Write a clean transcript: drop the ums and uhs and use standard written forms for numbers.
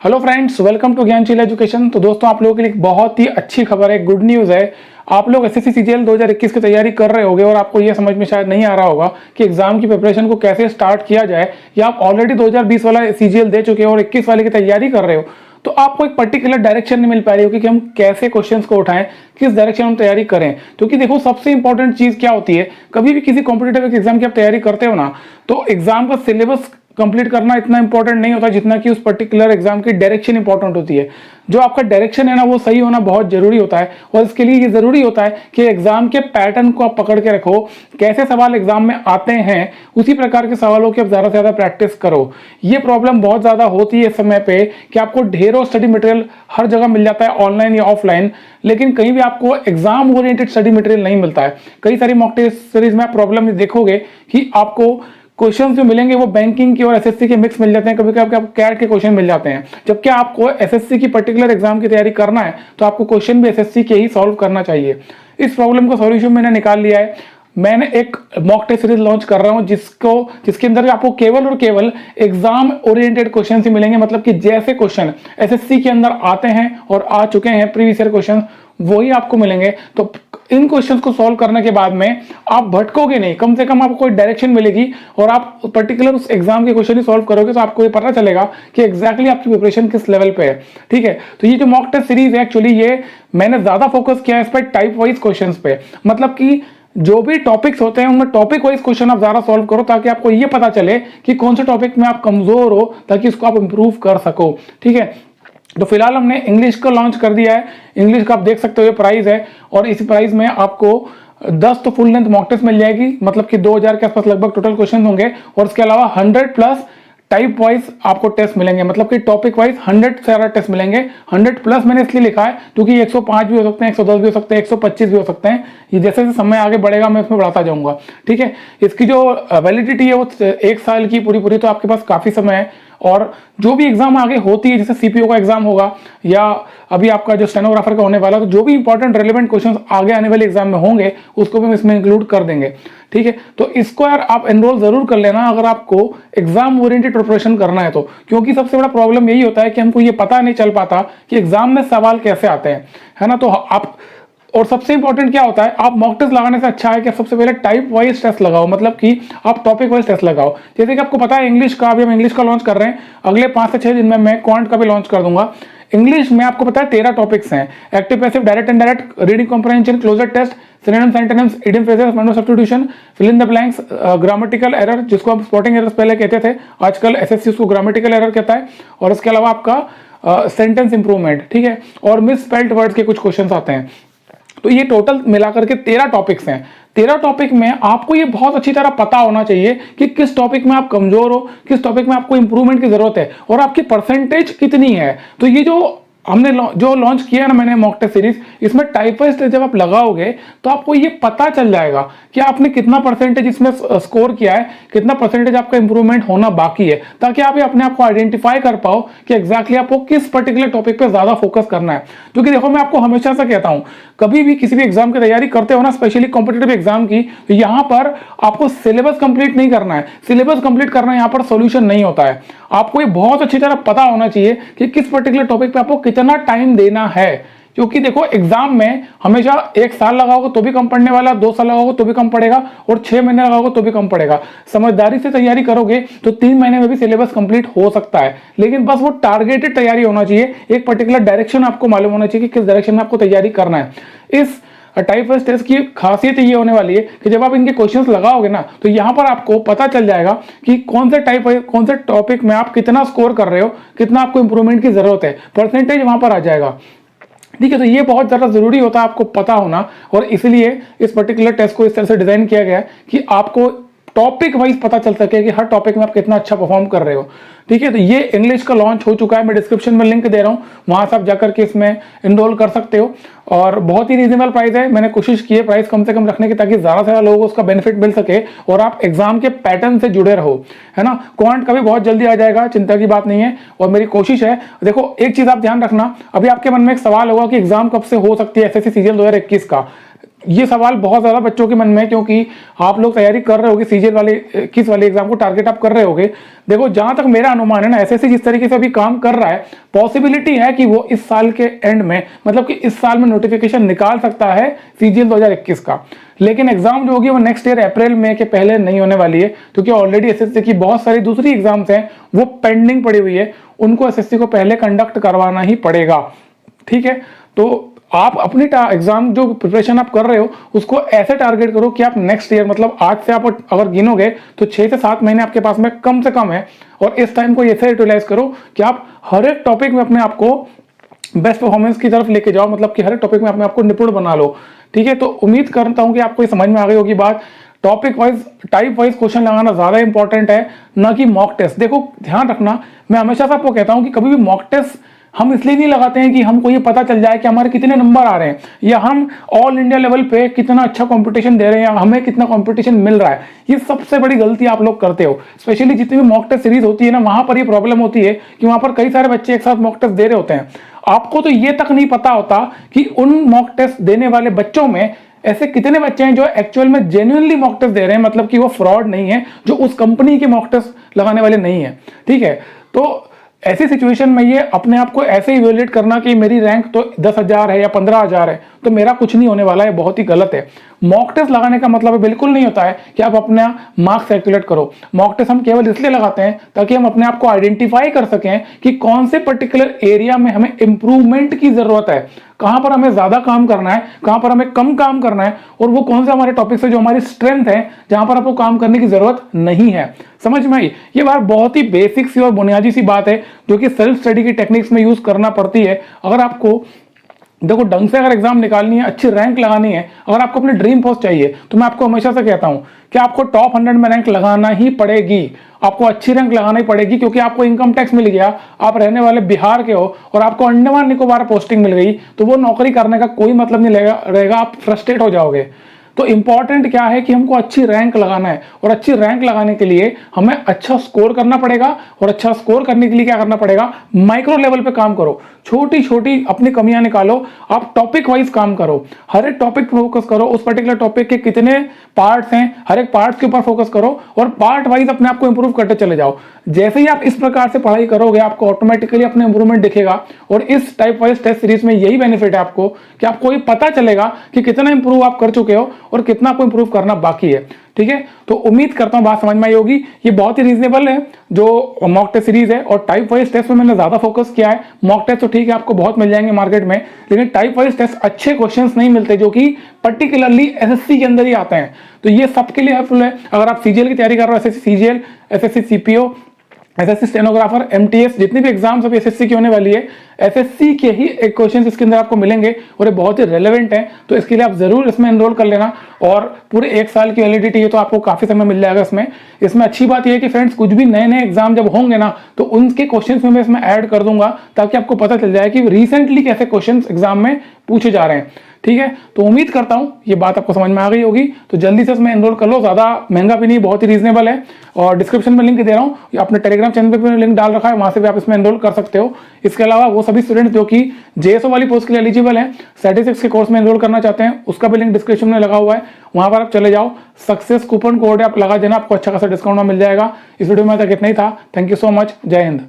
Hello friends, welcome to Gyansheel education. तो दोस्तों, आप लोगों के लिए एक बहुत ही अच्छी खबर है, गुड न्यूज़ है। आप लोग एसएससी सीजीएल 2021 की तैयारी कर रहे होंगे और आपको ये समझ में शायद नहीं आ रहा होगा कि एग्जाम की प्रिपरेशन को कैसे स्टार्ट किया जाए, या आप ऑलरेडी 2020 वाला सीजीएल दे चुके हो और 21 वाले की तैयारी कर रहे हो, तो आपको एक पर्टिकुलर डायरेक्शन नहीं मिल पा रही होगी कि हम कैसे क्वेश्चंस को उठाएं, किस डायरेक्शन में तैयारी करें। क्योंकि देखो, सबसे इंपॉर्टेंट चीज क्या होती है, कभी भी किसी कॉम्पिटेटिव एग्जाम की आप तैयारी करते हो ना, तो एग्जाम का सिलेबस कंप्लीट करना इतना इंपॉर्टेंट नहीं होता जितना कि उस पर्टिकुलर एग्जाम की डायरेक्शन इंपॉर्टेंट होती है। जो आपका डायरेक्शन है ना, वो सही होना बहुत जरूरी होता है। और इसके लिए ये जरूरी होता है कि एग्जाम के पैटर्न को आप पकड़ के रखो, कैसे सवाल एग्जाम में आते हैं उसी प्रकार के सवालों की आप ज्यादा से ज्यादा प्रैक्टिस करो। ये प्रॉब्लम बहुत ज्यादा होती है इस समय पे कि आपको ढेरों स्टडी मटेरियल हर जगह मिल जाता है, ऑनलाइन या ऑफलाइन, लेकिन कहीं भी आपको एग्जाम ओरिएंटेड स्टडी मटेरियल नहीं मिलता है। कई सारी मॉक टेस्ट सीरीज में आप प्रॉब्लम देखोगे कि आपको क्वेश्चन जो मिलेंगे वो बैंकिंग की और एसएससी के मिक्स मिल जाते हैं, कभी कभी आपको कैट के क्वेश्चन मिल जाते हैं। जबकि आपको एसएससी की पर्टिकुलर एग्जाम की तैयारी करना है तो आपको क्वेश्चन भी एसएससी के ही सॉल्व करना चाहिए। इस प्रॉब्लम का सॉल्यूशन मैंने निकाल लिया है। मैंने एक मॉक टेस्ट सीरीज लॉन्च कर रहा हूं जिसके अंदर आपको केवल और केवल एग्जाम ओरिएंटेड क्वेश्चन ही मिलेंगे। मतलब कि जैसे क्वेश्चन एसएससी के अंदर आते हैं और आ चुके हैं प्रीवियस ईयर क्वेश्चन, वही आपको मिलेंगे। तो इन क्वेश्चंस को सॉल्व करने के बाद में आप भटकोगे नहीं, कम से कम आपको कोई डायरेक्शन मिलेगी और आप पर्टिकुलर उस एग्जाम के क्वेश्चन ही सॉल्व करोगे तो आपको ये पता चलेगा कि एग्जैक्टली आपकी प्रिपरेशन किस लेवल पे है। ठीक है, तो ये जो मॉक टेस्ट सीरीज है, एक्चुअली ये मैंने ज्यादा फोकस किया है इस पर टाइप वाइज क्वेश्चन पे। मतलब कि जो भी टॉपिक्स होते हैं उनमें टॉपिक वाइज क्वेश्चन आप ज्यादा सॉल्व करो, ताकि आपको ये पता चले कि कौन से टॉपिक में आप कमजोर हो, ताकि इसको आप इंप्रूव कर सको। ठीक है, तो फिलहाल हमने इंग्लिश को लॉन्च कर दिया है। इंग्लिश का आप देख सकते हो ये प्राइस है, और इस प्राइस में आपको 10 तो फुल लेंथ मॉक टेस्ट मिल जाएगी। मतलब कि 2000 के आसपास लगभग टोटल क्वेश्चन होंगे, और इसके अलावा 100 प्लस टाइप वाइज आपको टेस्ट मिलेंगे। मतलब कि टॉपिक वाइज 100 से ज्यादा टेस्ट मिलेंगे। 100 प्लस मैंने इसलिए लिखा है क्योंकि 105 भी हो सकते हैं, 110 भी हो सकते हैं, 125 भी हो सकते हैं। ये जैसे जैसे समय आगे बढ़ेगा मैं इसमें बढ़ाता जाऊंगा। ठीक है, इसकी जो वैलिडिटी है वो 1 साल की पूरी, तो आपके पास काफी समय है। और जो भी एग्जाम आगे होती है, जैसे सीपीओ का एग्जाम होगा या अभी आपका जो स्टेनोग्राफर का होने वाला, तो जो भी इंपॉर्टेंट रेलेवेंट क्वेश्चंस आगे आने वाले एग्जाम में होंगे उसको भी हम इसमें इंक्लूड कर देंगे। ठीक है, तो इसको यार आप एनरोल जरूर कर लेना अगर आपको एग्जाम ओरिएंटेड प्रिपरेशन करना है तो। क्योंकि सबसे बड़ा प्रॉब्लम यही होता है कि हमको ये पता नहीं चल पाता कि एग्जाम में सवाल कैसे आते हैं, है ना। तो आप, और सबसे इंपॉर्टेंट क्या होता है, आप मॉक टेस्ट लगाने से अच्छा है कि सबसे पहले टाइप वाइज टेस्ट लगाओ। मतलब कि आप टॉपिक वाइज टेस्ट लगाओ। जैसे कि आपको पता है इंग्लिश का, अभी हम इंग्लिश का लॉन्च कर रहे हैं, अगले 5 से 6 दिन में मैं क्वांट का भी लॉन्च कर दूंगा। इंग्लिश में आपको पता है 13 टॉपिक्स हैं। Active passive, direct indirect, reading comprehension, cloze test, synonyms antonyms, idiom phrases, word substitution, fill in the blanks, grammatical error जिसको हम स्पॉटिंग एरर्स पहले कहते थे, आजकल एसएससी उसको ग्रामेटिकल एरर कहता है। और इसके अलावा आपका सेंटेंस इंप्रूवमेंट। ठीक है, और मिस स्पेल्ड वर्ड्स के कुछ क्वेश्चन आते हैं। तो ये टोटल मिलाकर के 13 टॉपिक्स हैं। 13 टॉपिक में आपको ये बहुत अच्छी तरह पता होना चाहिए कि किस टॉपिक में आप कमजोर हो, किस टॉपिक में आपको इंप्रूवमेंट की जरूरत है, और आपकी परसेंटेज कितनी है। तो ये जो हमने जो लॉन्च किया ना मैंने मॉक टेस्ट सीरीज, इसमें टाइप वाइज टेस्ट जब आप लगाओगे तो आपको ये पता चल जाएगा कि आपने कितना परसेंटेज इसमें स्कोर किया है, कितना परसेंटेज आपका इंप्रूवमेंट होना बाकी है, ताकि आप अपने आप को आइडेंटिफाई कर पाओ कि एग्जैक्टली आपको किस पर्टिकुलर टॉपिक पे ज्यादा फोकस करना है। क्योंकि देखो, मैं आपको हमेशा से कहता हूं, कभी भी किसी भी एग्जाम की तैयारी करते हो ना, स्पेशली कॉम्पिटेटिव एग्जाम की, तो यहां पर आपको सिलेबस कंप्लीट नहीं करना है। सिलेबस कंप्लीट करना यहां पर सोल्यूशन नहीं होता है। आपको ये बहुत अच्छी तरह पता होना चाहिए कि किस पर्टिकुलर टॉपिक पे आपको कितना टाइम देना है। क्योंकि देखो, एग्जाम में हमेशा 1 साल लगाओगे तो भी कम पड़ने वाला, 2 साल लगाओगे तो भी कम पड़ेगा, और 6 महीने लगाओगे तो भी कम पड़ेगा। समझदारी से तैयारी करोगे तो 3 महीने में भी सिलेबस कंप्लीट हो सकता है। लेकिन बस वो टारगेटेड तैयारी होना चाहिए, एक पर्टिकुलर डायरेक्शन आपको मालूम होना चाहिए कि किस डायरेक्शन में आपको तैयारी करना है। इस टाइप वाइज टेस्ट की खासियत ये होने वाली है कि जब आप इनके क्वेश्चंस लगाओगे ना, तो यहां पर आपको पता चल जाएगा कि कौन से टॉपिक में आप कितना स्कोर कर रहे हो, कितना आपको इंप्रूवमेंट की जरूरत है, परसेंटेज वहां पर आ जाएगा। ठीक है, तो ये बहुत ज्यादा जरूरी होता है आपको पता होना, और इसलिए इस पर्टिकुलर टेस्ट को इस तरह से डिजाइन किया गया है कि आपको टॉपिक वाइज पता चल सके कि हर टॉपिक में आप कितना अच्छा परफॉर्म कर रहे हो। ठीक है, तो ये इंग्लिश का लॉन्च हो चुका है, मैं डिस्क्रिप्शन में लिंक दे रहा हूँ, वहां से आप जाकर के इसमें इनरोल कर सकते हो। और बहुत ही रीजनेबल प्राइस है। मैंने कोशिश की है प्राइस कम से कम रखने की, ताकि ज्यादा से ज्यादा लोगों को उसका बेनिफिट मिल सके और आप एग्जाम के पैटर्न से जुड़े रहो, है ना। क्वांट का भी बहुत जल्दी आ जाएगा, चिंता की बात नहीं है। और मेरी कोशिश है, देखो एक चीज आप ध्यान रखना, अभी आपके मन में एक सवाल होगा कि एग्जाम कब से हो सकती है एसएससी सीजीएल 2021 का। ये सवाल बहुत ज़्यादा बच्चों के मन में है, क्योंकि आप लोग तैयारी कर रहे होगे सीजीएल वाले, किस वाले एग्जाम को टारगेट आप कर रहे होगे। देखो जहां तक मेरा अनुमान है ना, एसएससी जिस तरीके से अभी काम कर रहा है, पॉसिबिलिटी है कि वो इस साल के एंड में, मतलब कि इस साल में नोटिफिकेशन निकाल सकता है सीजीएल 2021 का। लेकिन एग्जाम जो होगी वो नेक्स्ट ईयर अप्रैल मई के पहले नहीं होने वाली है, क्योंकि ऑलरेडी एसएससी की बहुत सारी दूसरी एग्जाम्स हैं वो पेंडिंग पड़ी हुई है, उनको एसएससी को पहले कंडक्ट करवाना ही पड़ेगा। ठीक है, तो आप अपनी एग्जाम जो प्रिपरेशन आप कर रहे हो उसको ऐसे टारगेट करो कि आप नेक्स्ट ईयर, मतलब आज से आप अगर गिनोगे तो 6 से 7 महीने आपके पास में कम से कम है, और इस टाइम को ऐसे यूटिलाइज करो कि आप हर एक टॉपिक में अपने आप को बेस्ट परफॉर्मेंस की तरफ लेके जाओ, मतलब कि हर एक टॉपिक में अपने आप को निपुण बना लो। ठीक है, तो उम्मीद करता हूं कि आपको ये समझ में आ गई होगी बात। Topic wise, type wise question लगाना ज्यादा इंपॉर्टेंट है, ना कि मॉक टेस्ट। देखो ध्यान रखना, मैं हमेशा से आपको कहता हूं कि कभी भी मॉक टेस्ट हम इसलिए नहीं लगाते हैं कि हमको ये पता चल जाए कि हमारे कितने नंबर आ रहे हैं, या हम ऑल इंडिया लेवल पे कितना अच्छा कंपटीशन दे रहे हैं, या हमें कितना कंपटीशन मिल रहा है। ये सबसे बड़ी गलती आप लोग करते हो। स्पेशली जितनी भी मॉक टेस्ट सीरीज होती है ना, वहां पर ये प्रॉब्लम होती है कि वहां पर कई सारे बच्चे एक साथ मॉक टेस्ट दे रहे होते हैं। आपको तो ये तक नहीं पता होता कि उन मॉक टेस्ट देने वाले बच्चों में ऐसे कितने बच्चे हैं जो एक्चुअल में जेन्युइनली मॉक टेस्ट दे रहे हैं, मतलब कि वो फ्रॉड नहीं है, जो उस कंपनी के मॉक टेस्ट लगाने वाले नहीं है। ठीक है, तो ऐसी सिचुएशन में ये अपने आप को ऐसे इवेल्युएट करना कि मेरी रैंक तो 10,000 है या 15,000 है तो मेरा कुछ नहीं होने वाला है, बहुत ही गलत है। मॉक टेस्ट लगाने का मतलब बिल्कुल नहीं होता है कि आप अपना मार्क्स कैलकुलेट करो। मॉक टेस्ट हम केवल इसलिए लगाते हैं ताकि हम अपने आप को आइडेंटिफाई कर सकें कि कौन से पर्टिकुलर एरिया में हमें इंप्रूवमेंट की जरूरत है, कहां पर हमें ज्यादा काम करना है, कहां पर हमें कम काम करना है, और वो कौन से हमारे टॉपिक्स है जो हमारी स्ट्रेंथ है, जहां पर आपको काम करने की जरूरत नहीं है। समझ में आई? ये बात बहुत ही बेसिक सी और बुनियादी सी बात है जो कि सेल्फ स्टडी की टेक्निक्स में यूज करना पड़ती है। अगर आपको देखो ढंग से अगर एग्जाम निकालनी है, अच्छी रैंक लगानी है, अगर आपको अपने ड्रीम पोस्ट चाहिए, तो मैं आपको हमेशा से कहता हूं कि आपको टॉप 100 में रैंक लगाना ही पड़ेगी। आपको अच्छी रैंक लगाना ही पड़ेगी, क्योंकि आपको इनकम टैक्स मिल गया, आप रहने वाले बिहार के हो और आपको अंडमान निकोबार पोस्टिंग मिल गई, तो वो नौकरी करने का कोई मतलब नहीं रहेगा, आप फ्रस्ट्रेट हो जाओगे। तो इंपॉर्टेंट क्या है कि हमको अच्छी रैंक लगाना है, और अच्छी रैंक लगाने के लिए हमें अच्छा स्कोर करना पड़ेगा, और अच्छा स्कोर करने के लिए क्या करना पड़ेगा, माइक्रो लेवल पे काम करो, छोटी छोटी अपनी कमियां निकालो, आप टॉपिक वाइज काम करो, हर एक टॉपिक पे फोकस करो, उस पर्टिकुलर टॉपिक के कितने पार्ट्स हैं, हर एक पार्ट के ऊपर फोकस करो, और पार्ट वाइज अपने आप को इंप्रूव करते चले जाओ। जैसे ही आप इस प्रकार से पढ़ाई करोगे, आपको ऑटोमेटिकली अपने इंप्रूवमेंट दिखेगा। और इस टाइप वाइज टेस्ट सीरीज में यही बेनिफिट है आपको कि आपको ये पता चलेगा कि कितना इंप्रूव आप कर चुके हो और कितना आपको इंप्रूव करना बाकी है। ठीक है, तो उम्मीद करता हूं बात समझ में आई होगी। ये बहुत ही रीजनेबल है जो मॉक टेस्ट सीरीज है, और टाइप वाइज टेस्ट में मैंने ज्यादा फोकस किया है। मॉक टेस्ट तो ठीक है, आपको बहुत मिल जाएंगे मार्केट में, लेकिन टाइप वाइज टेस्ट अच्छे क्वेश्चंस नहीं मिलते जो कि पर्टिकुलरली एसएससी के अंदर ही आते हैं। तो ये सबके लिए हेल्पफुल है। अगर आप सीजीएल की तैयारी कर रहे हो, SSC CGL, SSC CPO, SSC stenographer, MTS, जितनी भी एग्जाम्स अभी एसएससी की होने वाली है, एसएससी के ही क्वेश्चंस इसके अंदर आपको मिलेंगे, और ये बहुत ही रेलेवेंट है। तो इसके लिए आप जरूर इसमें एनरोल कर लेना, और पूरे 1 साल की वैलिडिटी है, तो आपको काफी समय मिल जाएगा इसमें अच्छी बात यह है कि फ्रेंड्स, कुछ भी नए नए एग्जाम जब होंगे ना, तो उनके क्वेश्चंस में मैं इसमें ऐड कर दूंगा, ताकि आपको पता चल जाए कि रिसेंटली कैसे क्वेश्चन एग्जाम में पूछे जा रहे हैं। ठीक है, तो उम्मीद करता हूं ये बात आपको समझ में आ गई होगी। तो जल्दी से इसमें एनरोल कर लो, ज्यादा महंगा भी नहीं, बहुत ही रीजनेबल है। और डिस्क्रिप्शन में लिंक दे रहा हूं, अपने टेलीग्राम चैनल पे लिंक डाल रखा है, वहां से भी आप इसमें एनरोल कर सकते हो। इसके अलावा वो सभी स्टूडेंट जो कि जेएसओ वाली पोस्ट के लिए एलिजिबल है, स्टैटिस्टिक्स के कोर्स में एनरोल करना चाहते हैं, उसका भी लिंक डिस्क्रिप्शन में लगा हुआ है, वहां पर आप चले जाओ। सक्सेस कूपन कोड आप लगा देना, आपको अच्छा खासा डिस्काउंट मिल जाएगा। इस वीडियो में तक इतना ही था। थैंक यू सो मच, जय हिंद।